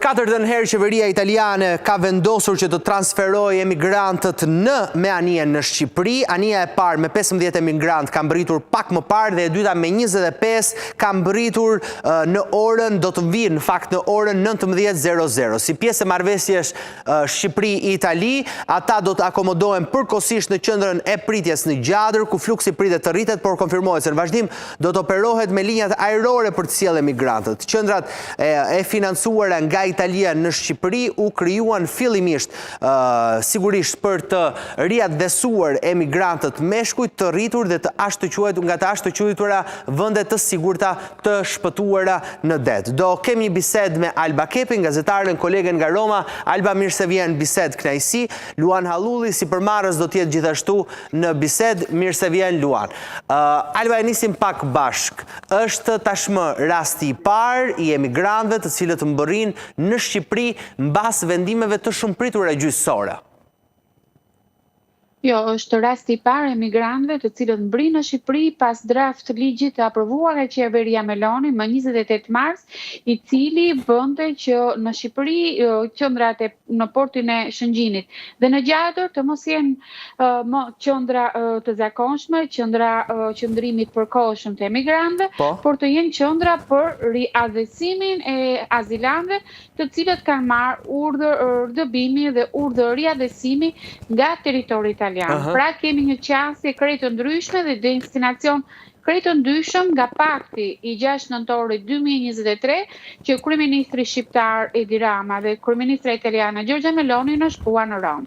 katërtën herë qeveria italiane ka vendosur që të transferojë emigrantët në me anije në Shqipëri. Anija e parë me 15 emigrantë ka mbritur pak më parë dhe e dyta me 25 ka mbritur në orën, do të vinë në fakt në orën 19:00. Si pjesë e marrëveshjes Shqipëri-Itali, ata do të akomodohen përkohësisht në qendrën e pritjes në Gjadër, ku fluksi pritet të rritet, por konfirmohet se në vazhdim do të operohet me linjat ajrore për të sjellë emigrantët. Qendrat e financuara nga Italia në Shqipëri u krijuan fillimisht sigurisht për të riadhesuar emigrantët meshkuj të rritur dhe nga të ashtu quajtura vende të sigurta të shpëtuara në det. Do kemi një bisedë me Alba Kepin, gazetaren, kolegen nga Roma. Alba, mirë se vjen bisedë, kënaqësi. Luan Hallulli, si përmarrës, do t'jetë gjithashtu në bisedë. Mirë se vjen, Luan. Alba, e nisim pak bashk. Është tashmë rasti i parë i emigrantëve të cilët mbërrin në Shqipëri mbas vendimeve të shumëpritura gjyqësore? Jo, është rasti i parë emigrantëve të cilët mbrin në Shqipëri pas draft ligjit të aprovuar nga qeveria Meloni më 28 mars, i cili bënte që në Shqipëri qendrat në portin e Shëngjinit dhe në Gjadër të mos jenë më qendra të zakonshme, qendra qëndrimit përkohshëm të emigrantëve, por të jenë qendra për riadhesimin e azilantëve, të cilët kanë marrë urdhër dëbimi dhe urdhër riadhesimi nga territori italian. Pra kemi një qasje krejt të ndryshme dhe destinacion krejt të ndryshëm nga pakti i 6 nëntorit 2023 që kryeministri shqiptar Edi Rama dhe kryeministra italiane Giorgia Meloni në shkuan në Rom.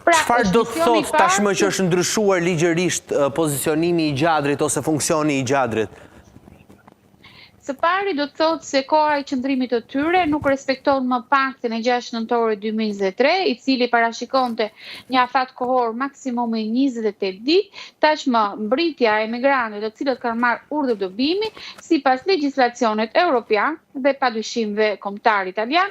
Çfarë do të thotë tashmë që është ndryshuar ligjërisht pozicionimi i Gjadrit ose funksioni i Gjadrit? Së pari do të thotë se koha e qëndrimit të tyre nuk respekton më paktin e 6 nëntorit 2023, i cili parashikonte një afat kohor maksimumi 28 ditë, tashmë mbritja e emigrantëve të cilët kanë marrë urdhër dëbimi, sipas legjislacionit evropian dhe padyshim dhe kombëtar italian,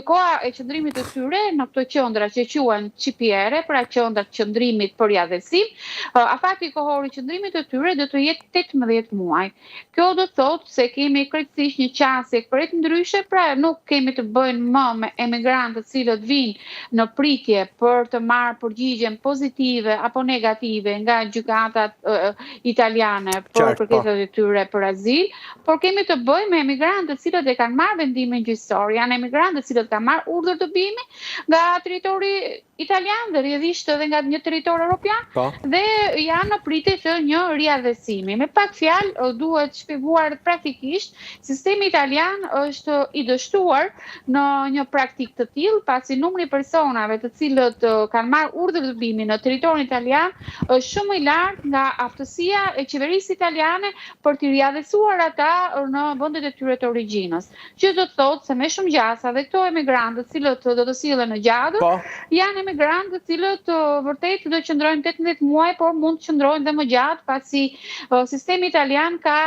koha e qëndrimit të tyre në këto qendra që quhen CPR, pra qendra të qëndrimit për riadhesim, afati kohor i qëndrimit të tyre do të jetë 18 muaj. Kjo do të thotë se kemi krejtësisht një qasje krejt ndryshe, pra nuk kemi të bëjmë më me emigrantët cilët vinë në pritje për të marrë përgjigjen pozitive apo negative nga gjykatat italiane për kërkesat e tyre për azil, por kemi të bëjmë me emigrantët cilët e kanë marrë vendimin gjyqësor, janë emigrantët cilët kanë marrë urdhër dëbimi nga territori italian dhe rrjedhisht edhe nga një territor europian dhe janë në pritje të një riadhesimi. Me pak fjalë duhet shpjeguar praktikisht, sistemi italian është i dështuar në një praktik të tillë, pasi numri i personave të cilët kanë marrë urdhër dëbimi në territorin italian është shumë i lartë nga aftësia e qeverisë italiane për të riadhesuar ata në vendet e tyre të origjinës. Që do të thotë se me shumë gjasa dhe këto emigrantë të cilët do të sillen në Gjadër janë emigrantë të cilët vërtet do të qëndrojnë 18 muaj, por mund të qëndrojnë dhe më gjatë, pasi sistemi italian ka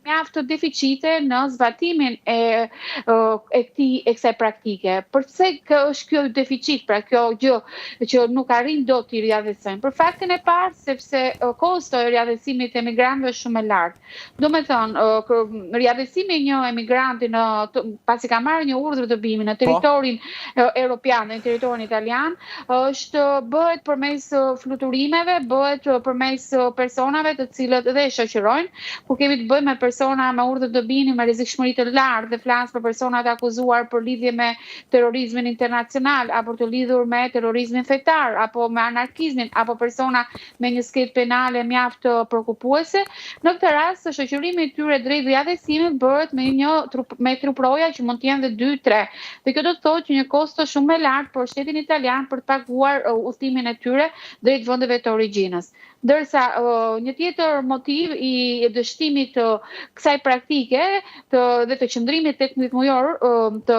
mjaft deficite në zbatimin e kësaj praktike. Përse është kjo deficit, pra kjo gjë që nuk arrin dot t'i riadhesojnë? Për faktin e parë, sepse kosto e riadhesimit të emigrantëve është shumë e lartë. Do me thonë, riadhesimi një emigranti pasi ka marrë një urdhër dëbimi në territorin europian dhe në territorin italian, bëhet përmes fluturimeve, bëhet përmes personave të cilët dhe shoqërojnë, ku kemi të bëjmë me persona me urdhër dëbimi me rrezikshmëri të lartë dhe flas për persona të akuzuar për lidhje me terrorizmin internacional apo të lidhur me terrorizmin fetar apo me anarkizmin apo persona me një sketë penale mjaft shqetësuese. Në këtë rast shoqërimi i tyre drejt riadhesimit bëhet me truproja që mund të jenë dhe 2-3. Dhe kjo do të thotë që një kosto shumë e lartë për shtetin italian për të paguar udhëtimin e tyre drejt vendeve të origjinës. Ndërsa një tjetër motiv i dështimit të kësaj praktike dhe të qëndrimit 18 mujor të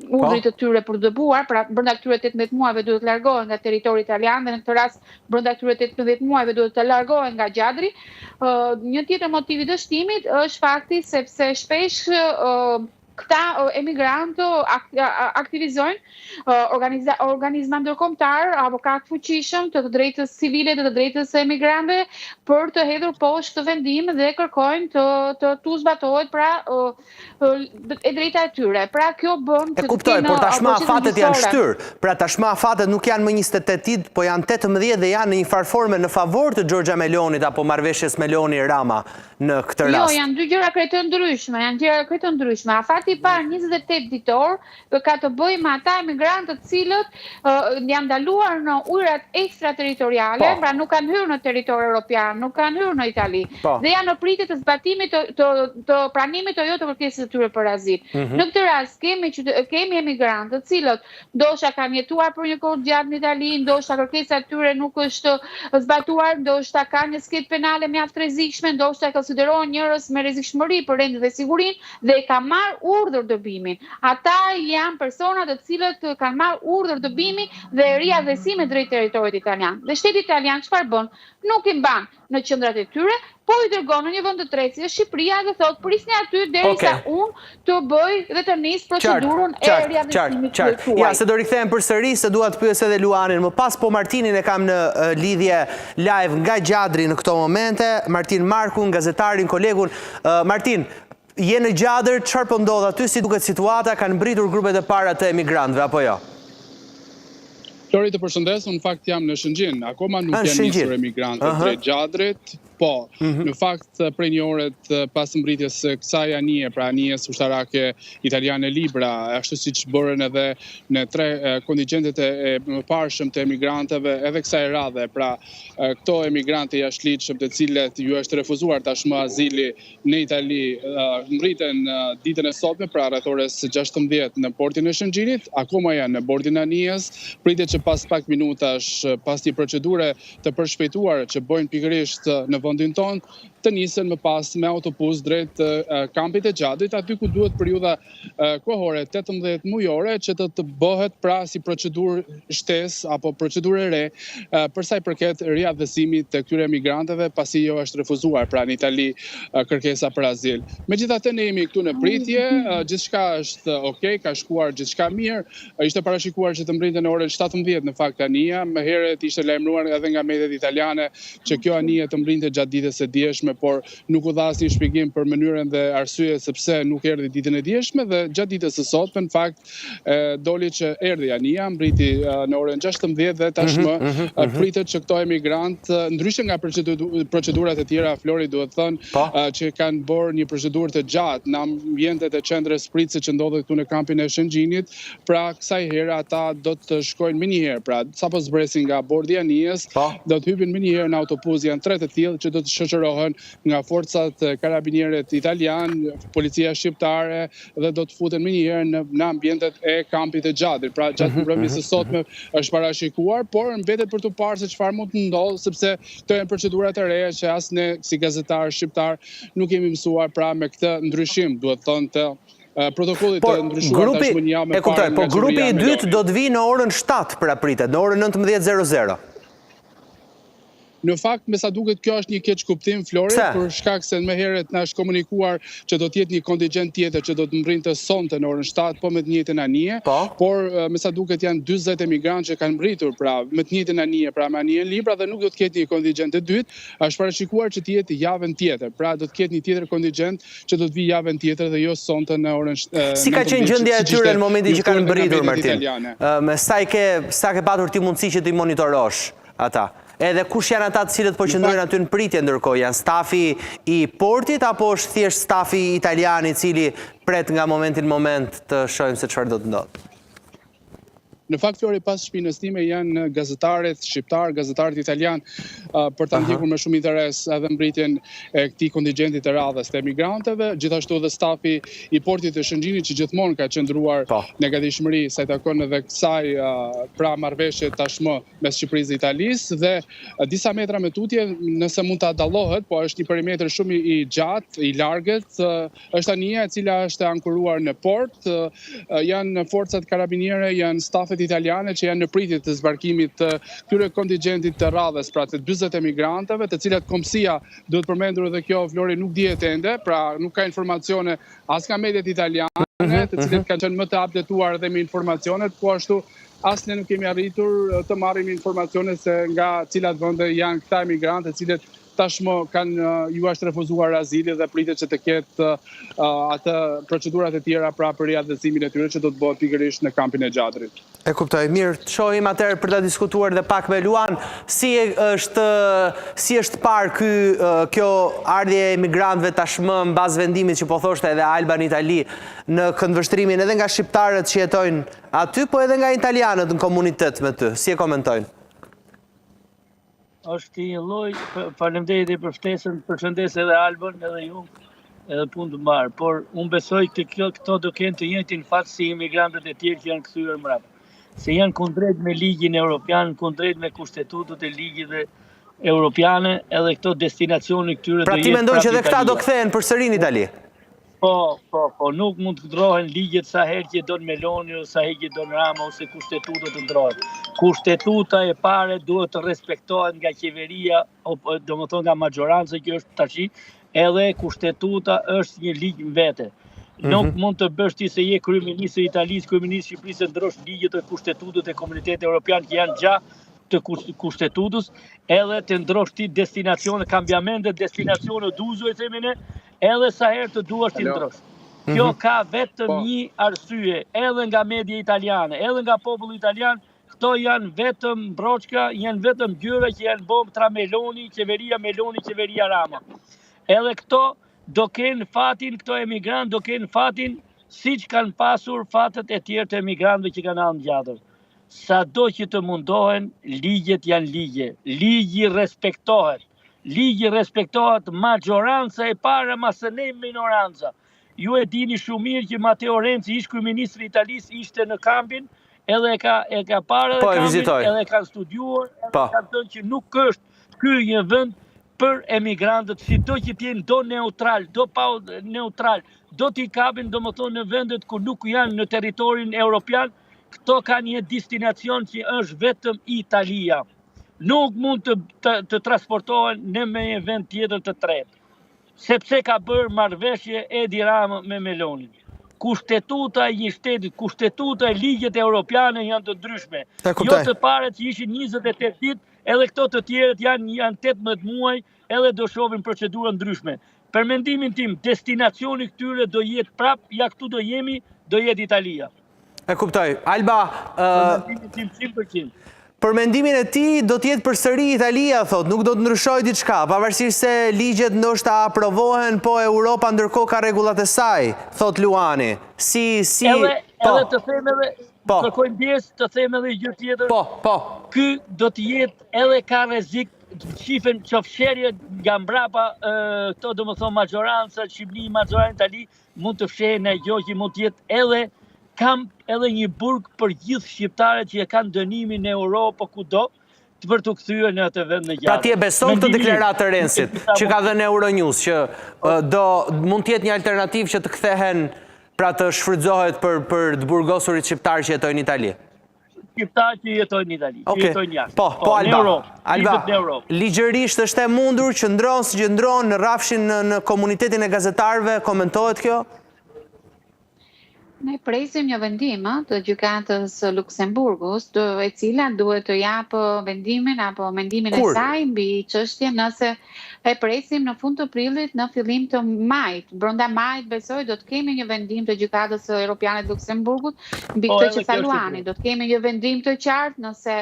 urdhrit të tyre për dëbuar, pra brenda këtyre 18 muajve duhet të largohen nga territori italian dhe në këtë rast brenda këtyre 18 muajve duhet të largohen nga Gjadri. Një tjetër motiv i dështimit është fakti sepse shpesh këta emigrantë aktivizojnë organizma ndërkombëtar, avokat fuqishëm të drejtës civile dhe të drejtës e emigrantëve për të hedhur poshtë këtë vendim dhe kërkojnë të zbatohet pra e drejta e tyre. Pra kjo bën e kuptoj, por tashma fatet janë shtyrë. Pra tashma fatet nuk janë më 28 ditë, po janë 18 dhe janë në një farforme në favor të Giorgia Melonit apo marrëveshjes Meloni-Rama në këtë rast. Jo, janë dy gjëra krejtë ndryshme. Afati i parë 28 ditor ka të bëjë me ata emigrantë të cilët janë ndaluar në ujërat ekstraterritoriale, pra nuk kanë hyrë në territor evropian, nuk kanë hyrë në Itali, dhe janë në pritje të zbatimit të pranimit të jo të kërkesës së tyre për azil. Në këtë rast kemi emigrantë të cilët ndoshta kanë jetuar për një kohë gjatë në Itali, ndoshta kërkesa e tyre nuk është zbatuar, ndoshta kanë një sketë penale mjaft rrezikshme, ndoshta konsiderohen njerëz me rrezikshmëri për rendin dhe sigurinë dhe ka marrë urdhër dëbimin. Ata janë persona të cilët kanë marrë urdhër dëbimi dhe riadhësime drejt territorit italian. Dhe shteti italian çfarë bën? Nuk i mban në qendrat e tyre, po i dërgon në një vend të tretë si Shqipëria dhe thotë prisni aty derisa unë të bëj dhe të nis procedurën e riadhësimit të tuaj. Ja, se do rikthehem përsëri, se dua të pyes edhe Luanin më pas, po Martinin e kam në lidhje live nga Gjadri në këto momente, Martin Markun, gazetarin, kolegun. Martin, je në Gjadër, çfarë po ndodh aty, si duket situata, kanë mbritur grupet e para të emigrantëve apo jo? Flori, të përshëndes, në fakt jam në Shëngjin, akoma nuk janë nisur emigrantët drejt Gjadrit. Po, në fakt prej një oret pas mbritjes së kësaj anije, pra anijes ushtarake italiane Libra, ashtu siç bërën edhe në 3 kontingjentet e mëparshëm të emigrantëve edhe kësaj radhe, pra këto emigrante jashtëligjshëm të cilët ju është refuzuar tashmë azili në Itali, mbriten ditën e sotme, pra rreth orës 16 në portin e Shëngjinit, akoma janë në bordin e anijes, pritet që pas pak minutash, pas një procedure të përshpejtuar që bojnë pikërisht në vendin tonë, të nisen më pas me autobus drejt kampit e Gjadrit, aty ku duhet periudha kohore 18 mujore që të bëhet pra si procedurë shtesë apo procedurë e re për sa i përket riadhësimit të këtyre emigrantëve pasi jo është refuzuar pra në Itali kërkesa për azil. Megjithatë ne jemi këtu në pritje, gjithçka është okay, ka shkuar gjithçka mirë, ishte parashikuar që të mbrinte në orën 17 në fakt anija, më herët ishte lajmëruar edhe nga mediat italiane që kjo anije të mbrinte gjatë ditës së dieshme, por nuk u dha asnjë shpjegim për mënyrën dhe arsye sepse nuk erdhi ditën e dieshme dhe gjatë ditës së sotme në fakt doli që erdhi anija, mbriti në orën 16 dhe tashmë pritet që këto emigrantë ndryshe nga procedurat e tjera, Flori duhet thënë që kanë bërë një procedurë të gjatë në ambientet e qendrës pritëse që ndodhet këtu në kampin e Shëngjinit, pra kësaj here ata do të shkojnë më njëherë, pra sapo zbresin nga bordi i anijes, do të hypin më njëherë në autobus, janë 3 të tillë që do të shoqërohen nga forcat karabinieret italian, policia shqiptare dhe do të futen më njëherë në ambientet e kampit e Gjadrit. Pra gjatë mbrëmjes së sotme është parashikuar, por mbetet për të parë se çfarë mund të ndodhë, sepse këto janë procedurat e reja që as ne si gazetar shqiptar nuk jemi mësuar pra me këtë ndryshim, duhet thënë të protokollit të ndryshuar tashmë një javë më parë. Po grupi i dytë do të vijë në orën 7 pra pritet, në orën 19:00. Në fakt, me sa duket kjo është një keq kuptim, Flori, për shkak se më herët na është komunikuar që do të jetë një kontingjent tjetër që do të mbrinte sonte në orën 7, po me të njëjtën anije, por me sa duket janë 40 emigrantë që kanë mbritur, pra me të njëjtën anije, pra me anijen Libra dhe nuk do të ketë një kontingjent të dytë, është parashikuar që të jetë javën tjetër, pra do të ketë një tjetër kontingjent që do të vijë javën tjetër dhe jo sonte në orën 7. Si ka qenë gjendja e tyre në momentin që kanë mbritur, Martin? Me sa ke patur ti mundësi që të i monitorosh ata? Edhe kush janë ata të cilët po qëndrojnë aty në pritje ndërkohë? Janë stafi i portit apo është thjesht stafi italian i cili pret nga momenti në moment të shohim se çfarë do të ndodhë? Në fakt, Flori, pas shpinës time janë gazetarët shqiptar, gazetarët italian për të ndjekur me shumë interes edhe mbritjen e këtij kontingjenti të radhës të emigrantëve, gjithashtu edhe stafi i portit të Shëngjinit që gjithmonë ka qëndruar në gatishmëri sa i takon edhe kësaj pra marrëveshje tashmë mes Shqipërisë dhe Italisë dhe disa metra me tutje nëse mund ta dallohet, po është një perimetër shumë i gjatë, i largët, është anija e cila është ankoruar në port, janë forcat karabiniere, janë stafet italiane që janë në pritje të zbarkimit të këtyre kontingjentit të radhës, pra të 40 emigrantëve, të cilat kombësia duhet përmendur edhe kjo, Flori, nuk dihet ende, pra nuk ka informacione as nga mediat italiane, të cilët kanë qenë më të updateuar dhe me informacionet, po ashtu asnjë nuk kemi arritur të marrim informacione se nga cilat vende janë këta emigrantë të cilët tashmë kanë ju është refuzuar azili dhe pritet që të ketë atë procedurat e tjera pra për riadhësimin e tyre që do të bëhet pikërisht në kampin e Gjadrit. E kuptoj. Mirë, të shohim atëherë për ta diskutuar dhe pak me Luan, si është parë kjo ardhje e emigrantëve tashmë mbas vendimit që po thoshte edhe Alba në Itali në këndvështrimin edhe nga shqiptarët që jetojnë aty, po edhe nga italianët në komunitet me ty. Si e komentojnë? Është një lloj, faleminderit për ftesën, përshëndes edhe Albën edhe ju, edhe punë të mbarë, por unë besoj të këto do kenë të njëjtin fat si imigrantët e tjerë që janë kthyer mbrapa. Se janë kundrejt me ligjin evropian, kundrejt me kushtetutët e ligjit evropiane, edhe këto destinacione këtyre do jetë. Pra ti mendon që edhe këta do kthehen përsëri në Itali? Po, nuk mund të ndrohen ligjet sa herë që don Meloni ose sa herë që don Rama ose kushtetuta të ndrohen. Kushtetuta e pare duhet të respektohet nga qeveria, domethënë nga maggioranca që është tash, edhe kushtetuta është një ligj në vete. Nuk mund të bësh ti se je kryeministri i Italisë, kryeministri i Shqipërisë ndrosh ligjet e kushtetutës e Komunitetit Evropian që janë gjatë të kushtetutës, edhe të ndrosh ti destinacione, cambiamente destinacione d'uso e themine, edhe sa herë të duash ti ndrosh. Kjo ka vetëm një arsye, edhe nga media italiane, edhe nga populli italian, këto janë vetëm broçka, janë vetëm gjëra që janë bërë tra Meloni, qeveria Rama. Edhe këto do kenë fatin, këto emigrantë do kenë fatin, siç kanë pasur fatet e tjerë të emigrantëve që kanë ardhur gjatër. Sa do që të mundohen, ligjet janë ligje. Ligji respektohet. Ligji respektohet maggioranca e pare masë ne minoranca. Ju e dini shumë mirë që Matteo Renzi, ish kryeministri i Italisë, ishte në kampin, edhe e ka parë edhe kampin, edhe ka studiuar, edhe ka thënë që nuk është ky një vend për emigrantët, si do që t'jenë do neutral, do pa neutral, do t'i kapin domethënë në vendet ku nuk janë në territorin evropian. Këto ka një destinacion që është vetëm Italia. Nuk mund të transportohen në me një vend tjetër të tretë. Sepse ka bërë marrëveshje Edi Rama me Melonin. Kushtetuta e një shtetit, kushtetuta e ligjet evropiane janë të ndryshme. Jo të paret që ishin 28 ditë, edhe këto të tjerët janë 18 muaj, edhe do shohin procedura ndryshme. Për mendimin tim, destinacioni këtyre do jetë prap, ja këtu do jemi, do jetë Italia. E kuptoj. Alba, për mendimin e ti, do t'jetë përsëri Italia, thot, nuk do të ndryshoj diçka, pavarësisht se ligjet ndoshta aprovohen, po Europa ndërkohë ka rregullat e saj, thot Luani. Edhe të them edhe, kërkojmë pjesë, të them edhe gjë tjetër. Po. Ky do të jetë edhe ka rrezik shifen qofsherje nga mbrapa, këto domethënë maggioranca, Shqipëri, maggioranca Itali, mund të fshehen në gjë që mund të jetë edhe një burg për gjithë shqiptarët që e kanë dënimin në Europë kudo për të kthyer në atë vend në gjatë. Pra ti e beson këtë deklaratë të Rensit që ka dhënë Euronews që mund të jetë një alternativë që të kthehen, pra të shfrytëzohet për të burgosurit shqiptarë që jetojnë në Itali. Shqiptarë që jetojnë në Itali, që jetojnë jashtë. Po, Alba, ligjërisht është e mundur që ndronë në rrafshin në komunitetin e gazetarëve, komentohet kjo? Ne presim një vendim të gjykatës Luksemburgus, e cila duhet të japë vendimin apo mendimin e saj mbi çështjen, nëse e presim në fund të prillit, në fillim të majit. Brenda majit besoj do të kemi një vendim të gjykatës Europiane të Luksemburgut mbi këtë që tha Luani. Do të kemi një vendim të qartë nëse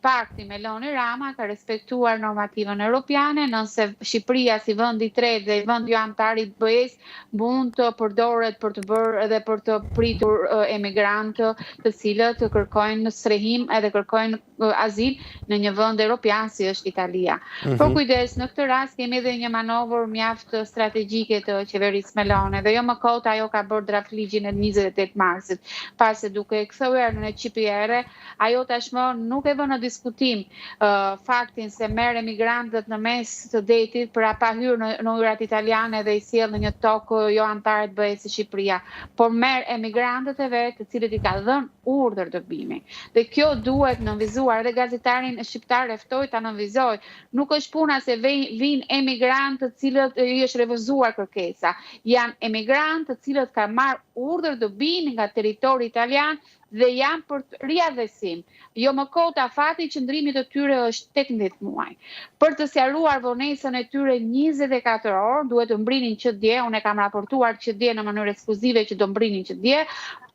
pakti Meloni Rama ka respektuar normativën europiane, nëse Shqipëria si vend i tretë dhe vend jo antar i BE-s mund të përdoret për të bërë edhe për të pritur emigrantë të cilët të kërkojnë strehim edhe kërkojnë azil në një vend europian si është Italia. Por kujdes, në këtë rast kemi edhe një manovër mjaft strategjike të qeverisë Meloni dhe jo më kot ajo ka bërë draft ligjin e 28 marsit, pasi duke kthyer në QPR, ajo tashmë nuk e vën në diskutim faktin se merr emigrantët në mes të detit për pa hyrë në ujërat italiane dhe i sjell në një tokë jo antare të BE-s si Shqipëria, por merr emigrantët e vet, të cilët i ka dhënë urdhër dëbimi. Dhe kjo duhet nënvizuar dhe gazetarin shqiptar e ftoi ta nënvizoj. Nuk është puna se vinë emigrantë të cilët i është refuzuar kërkesa. Janë emigrantë të cilët kanë marrë urdhër të binë nga territori italian dhe janë për riadhesim. Jo më kota fati qëndrimit të tyre është 18 muaj. Për të sqaruar vonesën e tyre 24 orë, duhet të mbrinin që dje, unë e kam raportuar që dje në mënyrë ekskluzive që do mbrinin që dje,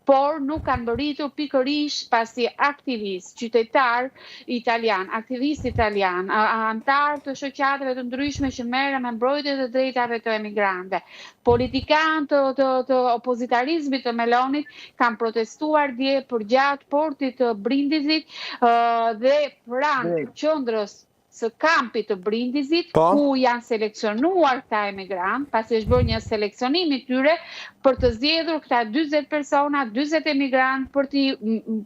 por nuk kanë mbërritur pikërisht pasi aktivist, qytetar italian, aktivist italian, antar të shoqatave të ndryshme që merren me mbrojtje të drejtave të emigrantëve. Politikanë të opozitarizmit të Melonit kanë protestuar dje përgjatë portit të Brindizit dhe pranë qendrës së kampit të Brindizit, ku janë seleksionuar këta emigrantë, pasi është bërë një seleksionim i tyre për të zgjedhur këta 40 persona, 40 emigrantë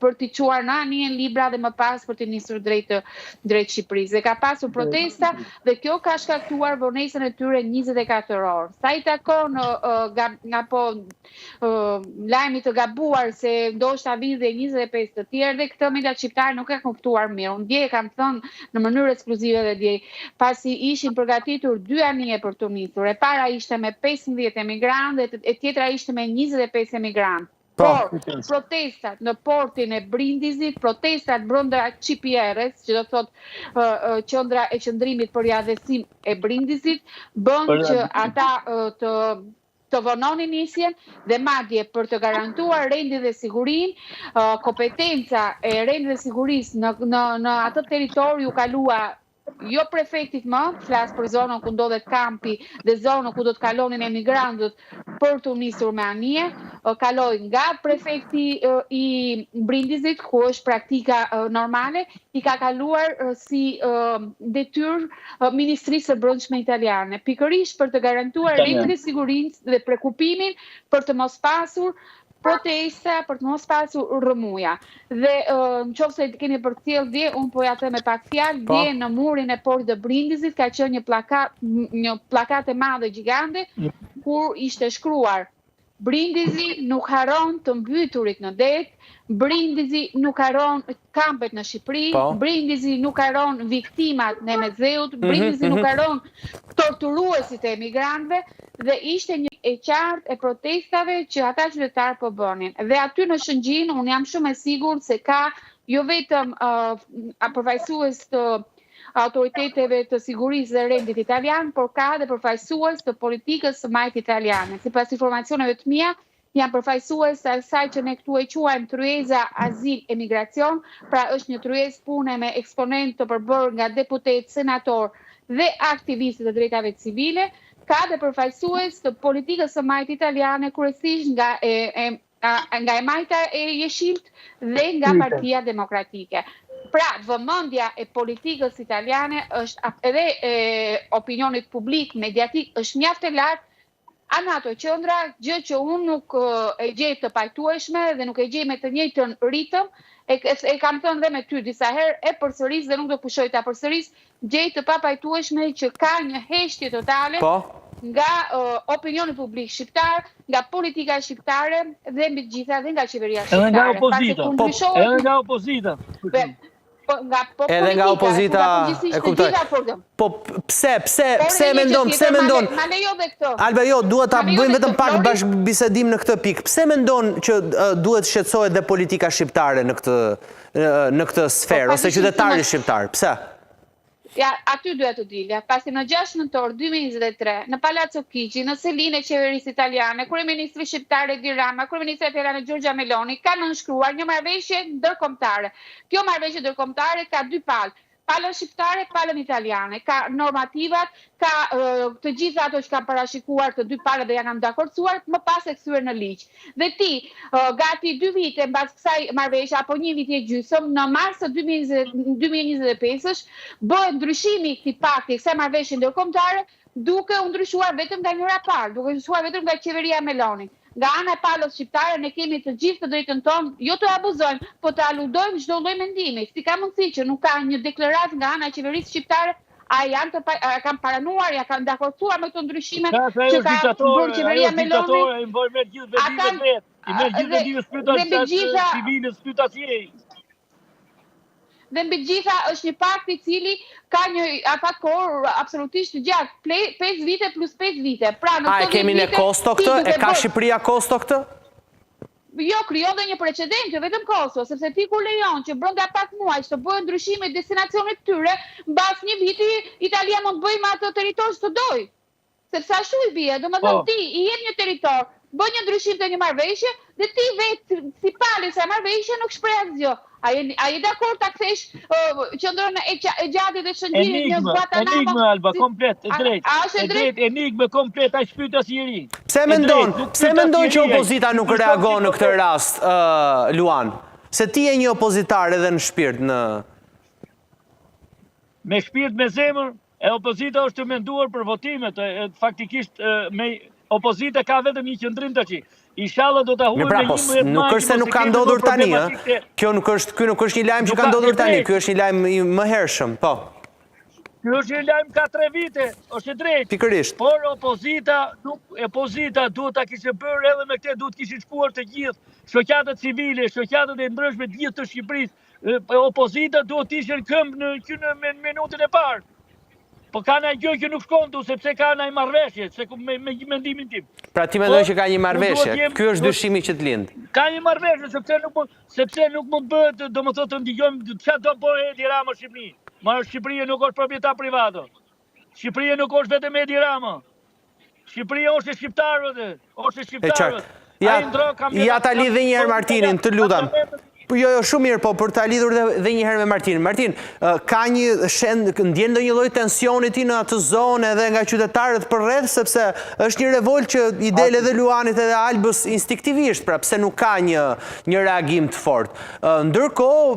për t'i çuar në anijen Libra dhe më pas për t'i nisur drejt Shqipërisë. Dhe ka pasur protesta dhe kjo ka shkaktuar vonesën e tyre 24 orë. Sa i takon lajmi të gabuar se ndoshta vinë dhe 25 të tjerë dhe këtë mediat shqiptare nuk e kuptuar mirë. Unë dje kam thënë në mënyrë ekskluzive dhe dje, pasi ishin përgatitur 2 anije për të nisur. E para ishte me 15 emigrantë dhe e tjetra ishte me 25 emigrantë. Por protestat në portin e Brindizit, protestat brenda QPR-s, që do thot qendra e qëndrimit për riadhesim e Brindizit, bën që ata të vononin nisjen dhe madje për të garantuar rendin dhe sigurinë, kompetenca e rendit dhe sigurisë në atë territor ju kalua jo prefektit më, flas për zonën ku ndodhet kampi dhe zonën ku do të kalonin emigrantët për të nisur me anije, kaloi nga prefekti i Brindizit, ku është praktika normale, i ka kaluar si detyrë Ministrisë së Brendshme italiane, pikërisht për të garantuar rendin e sigurisë dhe prekupimin për të mos pasur protesta, për të mos pasur rrëmuja. Dhe nëse keni përcjell dje, unë po ja them me pak fjalë, dje në murin e portit të Brindizit ka qenë një plakat e madhe gjigande kur ishte shkruar: Brindizi nuk haron të mbyturit në det, Brindizi nuk haron kampet në Shqipëri, Brindizi nuk haron viktimat në Mezeut, Brindizi nuk haron torturuesit e emigrantëve, dhe ishte një e qartë e protestave që ata qytetarë po bënin. Dhe aty në Shëngjin, unë jam shumë e sigurt se ka jo vetëm përfaqësues të autoriteteve të sigurisë dhe rendit italian, por ka dhe përfaqësues të politikës së majtë italiane. Sipas informacioneve të mia, janë përfaqësues të asaj që ne këtu e quajmë tryeza azil emigracion, pra është një tryezë pune me eksponent të përbërë nga deputet, senator dhe aktivistë të drejtave civile, ka dhe përfaqësues të politikës së majtë italiane, kryesisht nga e majta e Jeshilt dhe nga Partia Demokratike. Pra, vëmendja e politikës italiane është edhe opinionit publik, mediatik, është mjaft e lartë anë ato qendra, gjë që unë nuk e gjej të pajtueshme dhe nuk e gjej me të njëjtën ritëm, e kam thënë dhe me ty disa herë, e përsëris dhe nuk do pushoj ta përsëris, gjej të papajtueshme që ka një heshtje totale nga opinioni publik shqiptar, nga politika shqiptare dhe mbi të gjitha dhe nga qeveria shqiptare. Edhe nga opozita. Edhe nga opozita, e kuptoj. Po pse mendon? Alba, jo, duhet ta bëjmë vetëm pak bashkëbisedim në këtë pikë. Pse mendon që duhet shqetësohet dhe politika shqiptare në këtë sferë, ose qytetari shqiptar? Pse? Ja, aty duhet të dilja, pasi në 6 nëntor 2023, në Palazzo Chigi, në selinë e qeverisë italiane, kryeministri shqiptar Edi Rama, kryeministri italiane Giorgia Meloni, ka nënshkruar një marrëveshje ndërkombëtare. Kjo marrëveshje ndërkombëtare ka 2 palë. Palën shqiptare, palën italiane, ka normativat, ka të gjitha ato që kanë parashikuar të 2 palët dhe janë dakordsuar, më pas e kthyer në ligj. Dhe ti, gati 2 vite mbas kësaj marrëveshje apo 1 vit e gjysmë, në mars të 2025-sh, bëhet ndryshimi i këtij pakti, kësaj marrëveshje ndërkombëtare, duke u ndryshuar vetëm nga njëra palë, duke u ndryshuar vetëm nga qeveria Meloni. Nga ana e palës shqiptare ne kemi të gjithë të drejtën tonë, jo të abuzojmë, po të aludojmë çdo lloj mendimi. Si ka mundësi që nuk ka një deklaratë nga ana e qeverisë shqiptare, kanë paranuar, ja kanë dakordsuar me këto ndryshime që ka bërë qeveria Meloni. I bën me gjithë vendimet vet. I merr gjithë vendimet spytaciare. dhe mbi gjitha është një pakt I cili ka një afat kohor absolutisht të gjatë, 5 vite plus 5 vite. Pra, A e kemi në Kosto këtë? E ka Shqipëria Kosto këtë? Jo, krijon dhe një precedent, jo vetëm Kosovo, sepse ti kur lejon që brenda pak muaj të bëhen ndryshime destinacionit tyre, mbas një viti Italia mund të bëjë me atë territor që doj. Sepse ashtu I bie, domethënë ti I jep një territor, bën një ndryshim të një marrëveshje dhe ti vetë si palës e marrëveshje nuk shpreh asgjë. A je dakord ta kthesh qendrën e gjatit dhe Shëngjinit në Guantanamo? Enigme, Alba, komplet, e drejtë. E drejtë, enigme komplet, ai shpytas I ri. Pse mendon që opozita nuk reagon në këtë rast, Luan? Se ti je një opozitar edhe në shpirt në... Me shpirt, me zemër, e opozita është të menduar për votimet, faktikisht opozita ka vetëm një qëndrim të qi. Inshallah do ta huaj me një nuk është se nuk ka ndodhur tani, Ky nuk është një lajm që ka ndodhur tani, ky është një lajm I mëhershëm, po. Ky është një lajm ka 3 vite, është e drejtë. Pikërisht. Por opozita duhet ta kishte bërë edhe me këtë, duhet kishin shkuar të gjithë shoqatët civile, shoqatët e ndryshme të gjithë të Shqipërisë. Opozita duhet të ishin këmbë në minutën e parë. Po ka në gjë që nuk shkondu, sepse ka në marrëveshje, me mendimin tim. Pra ti mendoj që ka një marrëveshje, ky është dyshimi që të lind. Ka një marrëveshje, sepse nuk mund bëhet, do më thotë të ndigjojmë, çfarë do bëjë Edi Rama në Shqipëri. Ma Shqipëria nuk është proprietar privat. Shqipëria nuk është vetëm Edi Rama. Shqipëria është e shqiptarëve, është e shqiptarëve. Ja ta lidh edhe një herë Martinin, të lutem. Jo, shumë mirë, po për ta lidhur dhe një herë me Martin. Martin, ka një ndjen ndonjë lloj tensioni ti në atë zonë edhe nga qytetarët përreth, sepse është një revolt që I del edhe Luanit edhe Albës instinktivisht, pra pse nuk ka një reagim të fortë. Ndërkohë,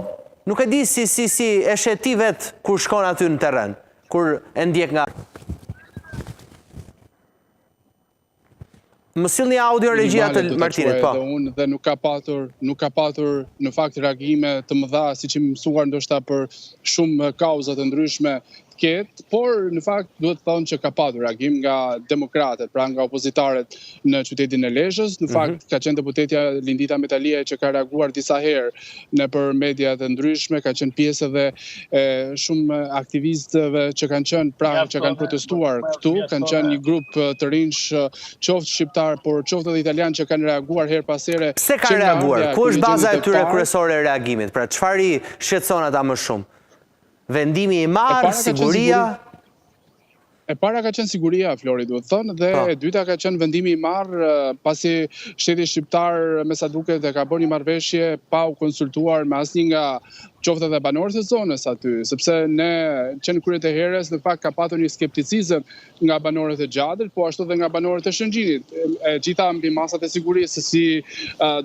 nuk e di si e shet ti vet kur shkon aty në terren, kur e ndjek nga... Më sill një audio regjia të Martinit, po. Dhe nuk ka patur në fakt reagime të mëdha siç I mësuar ndoshta për shumë kauza të ndryshme ketë, por në fakt duhet të thonë që ka patur reagim nga demokratët, pra nga opozitarët në qytetin e Lezhës. Në fakt ka qenë deputetja Lindita Metalia që ka reaguar disa herë nëpër media të ndryshme, ka qenë pjesë edhe shumë aktivistëve që kanë qenë që kanë protestuar këtu, kanë qenë një grup të rinj qoftë shqiptar, por qoftë edhe italian që kanë reaguar her pas here. Pse kanë reaguar? Ku është baza e tyre kryesore e reagimit? Pra çfarë I shqetëson ata më shumë? Vendimi I marrë, siguria? E para ka qenë siguria, Flori, duhet thënë, dhe e dyta ka qenë vendimi I marrë pasi shteti shqiptar me sa duket e ka bërë një marrëveshje pa u konsultuar me asnjë nga qoftë edhe banorët e zonës aty, sepse ne që në kryet e herës në fakt ka patur një skepticizëm nga banorët e Gjadrit, po ashtu dhe nga banorët e Shëngjinit. Gjitha mbi masat e sigurisë, si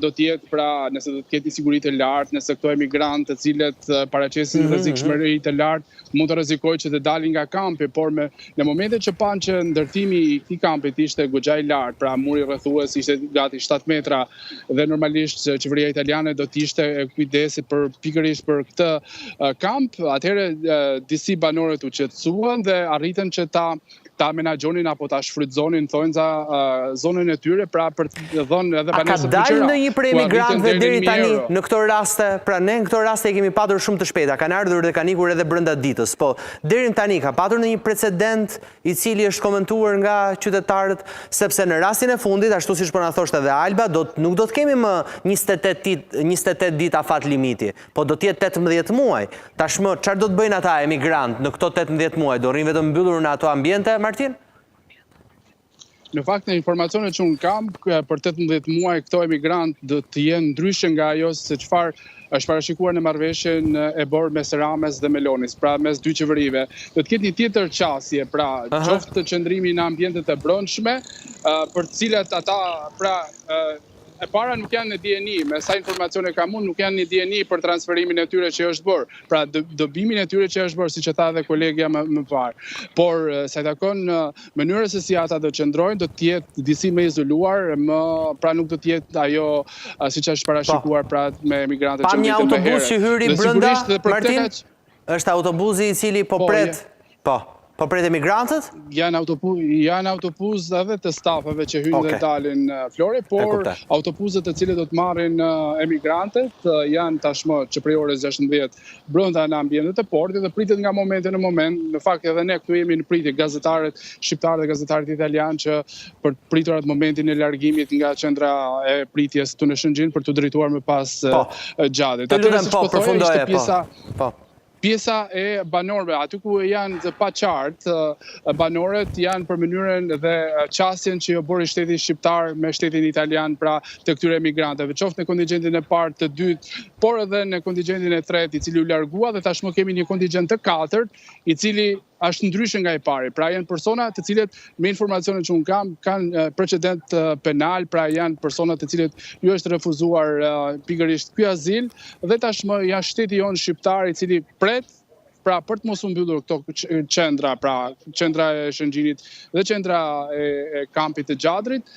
do të jetë, pra nëse do të ketë një siguri të lartë, nëse këto emigrantë të cilët paraqesin rrezikshmëri të lartë, mund të rrezikojë që të dalin nga kampi, por në momentet që panë që ndërtimi I këtij kampit ishte goxha I lartë, pra muri rrethues ishte gati 7 metra dhe normalisht qeveria italiane do të ishte kujdesi pikërisht për këtë kamp, atëherë disi banorët u qetësuan dhe arritën që ta menaxhonin apo ta shfrytëzonin thonjza zonën e tyre, pra për të dhënë edhe banesë të tjera. A ka dalë ndonjë prej emigrantëve deri tani në këto raste? Pra ne në këto raste I kemi patur shumë të shpejta, kanë ardhur dhe kanë ikur edhe brenda ditës, po deri tani ka patur ndonjë precedent I cili është komentuar nga qytetarët, sepse në rastin e fundit, ashtu siç po na thoshte edhe Alba, nuk do të kemi më 28 ditë afat limiti, po do të jetë 18 muaj. Tashmë çfarë do të bëjnë ata emigrantë në këto 18 muaj? Do rrinë vetëm mbyllur në ato ambiente, Martin? Në fakt në informacionet që unë kam, për 18 muaj këto emigrantë do të jenë ndryshe nga ajo se çfarë është parashikuar në marrëveshjen e bërë mes Ramës dhe Melonis, pra mes dy qeverive. Do të ketë një tjetër qasje, pra qoftë qëndrimi në ambientet e brendshme, për të cilat ata pra e para nuk janë në dieni, me sa informacione kam unë, nuk janë në dieni për transferimin e tyre që është bërë, pra dobimin e tyre që është bërë, siç e tha dhe kolegja më parë. Por sa I takon mënyrës se si ata do qëndrojnë, do të jetë disi më izoluar, pra nuk do të jetë ajo siç është parashikuar pra me emigrantët që vitin me herë. Pa një autobus që hyri brenda, Martin? Është autobusi I cili po pret. Po. Po pret emigrantët? Janë autobusë edhe të stafeve që hynë dhe dalin Flore, por autobusët të cilët do të marrin emigrantët janë tashmë që prej orës 16 brenda në ambientet e portit dhe pritet nga momenti në moment. Në fakt edhe ne këtu jemi në pritje, gazetarët shqiptarë dhe gazetarët italianë që për pritur atë momentin e largimit nga qendra e pritjes të në Shëngjin për të drejtuar më pas Gjadrit. Të lutem përfundoje, Pjesa e banorëve, aty ku janë të paqartë, banorët janë për mënyrën dhe qasjen që jo bori shteti shqiptar me shtetin italian pra të këtyre emigrantëve, qoftë në kontingjentin e parë, të dytë, por edhe në kontingjentin e tretë, i cili u largua dhe tashmë kemi një kontingjent të katërt, i cili është ndryshe nga i pari. Pra janë persona të cilët me informacionet që unë kam, kanë precedent penal, pra janë persona të cilët ju është refuzuar pikërisht ky azil, dhe tashmë janë shteti jonë shqiptar i cili pra për të mos u mbyllur këto qendra, pra qendra e Shëngjinit dhe qendra e kampit të Gjadrit,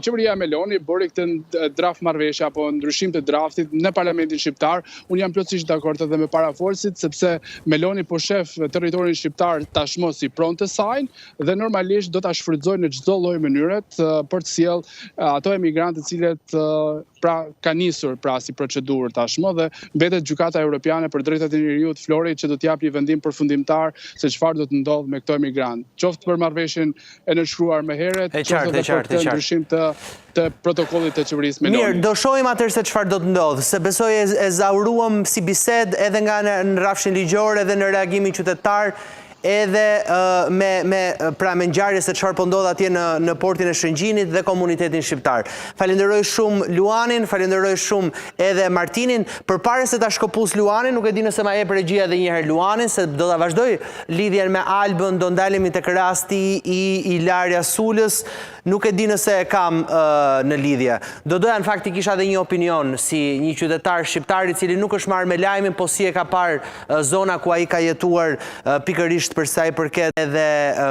qeveria Meloni bëri këtë draft marrëveshje apo ndryshim të draftit në Parlamentin shqiptar. Unë jam plotësisht dakord edhe me parafolësit sepse Meloni po shef territorin shqiptar tashmë si pronë të saj dhe normalisht do ta shfrytëzojë në çdo lloj mënyret për të sjellë ato emigrantë të cilët pra ka nisur pra si procedurë tashmë dhe mbetet Gjykata Evropiane për Drejtat e Njerëzit Florit që do të japë një vendim përfundimtar se çfarë do të ndodhë me këto emigrantë. Qoftë për marrëveshjen e nënshkruar më herët, qoftë edhe për këtë ndryshim të protokollit të qeverisë Meloni. Mirë, do shohim atëherë se çfarë do të ndodhë, se besoj e zauruam si bisedë edhe nga në rrafshin ligjor edhe në reagimin qytetar, edhe me ngjarje se çfarë po ndodh atje në portin e Shëngjinit dhe komunitetin shqiptar. Falenderoj shumë Luanin, falenderoj shumë edhe Martinin. Përpara se ta shkopus Luanin, nuk e di nëse ma jep regjia edhe një herë Luanin, se do ta vazhdoj lidhjen me Albën, do ndalemi tek rasti i Ilaria Sulës. Nuk e di nëse e kam në lidhje. Do doja në fakt të kisha edhe një opinion si një qytetar shqiptar i cili nuk është marrë me lajmin, po si e ka parë zona ku ai ka jetuar pikërisht për sa i përket edhe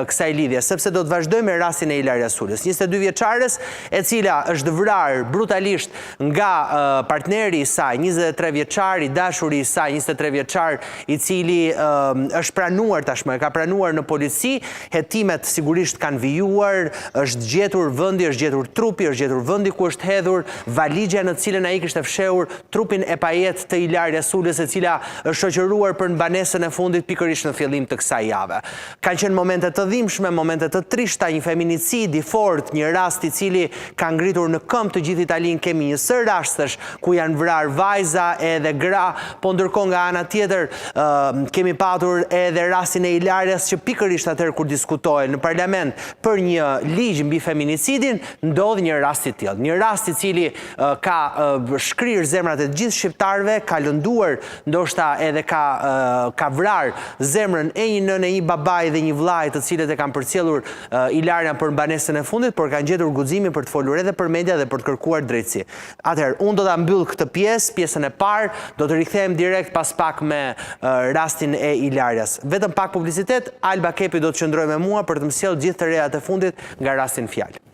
kësaj lidhje, sepse do të vazhdoj me rastin e Ilaria Sulës, 22 vjeçares, e cila është vrarë brutalisht nga partneri i saj, 23 vjeçar, i dashuri i saj, 23 vjeçar, i cili është pranuar tashmë, ka pranuar në polici, hetimet sigurisht kanë vijuar, është gjetur vendi, është gjetur trupi, është gjetur vendi ku është hedhur valigja në cilën ai kishte fshehur trupin e pajet të Ilaria Sulës, e cila është shoqëruar për në banesën e fundit pikërisht në fillim të kësaj jave. Kanë qenë momente të dhimbshme, momente të trishta, një feminicid i fort, një rast i cili ka ngritur në këmbë të gjithë Italinë. Kemi një sër rastesh ku janë vrarë vajza edhe gra, po ndërkohë nga ana tjetër kemi patur edhe rastin e Ilarias që pikërisht atëherë kur diskutohej në parlament për një ligj mbi feminicidin, ndodh një rast i tillë. Një rast i cili ka shkrirë zemrat e gjithë shqiptarëve, ka lënduar, ndoshta edhe ka vrarë zemrën e një nënë, një babaj dhe një vllaj të cilët e kanë përcjellur Ilarian për banesën e fundit, por kanë gjetur guximin për të folur edhe për media dhe për të kërkuar drejtësi. Atëherë, unë do ta mbyll këtë pjesën e parë, do të rikthehem direkt pas pak me rastin e Ilarias. Vetëm pak publicitet, Alba Kepi do të qëndrojë me mua për të më sjellë gjithë të rejat e fundit nga rastin fjalë.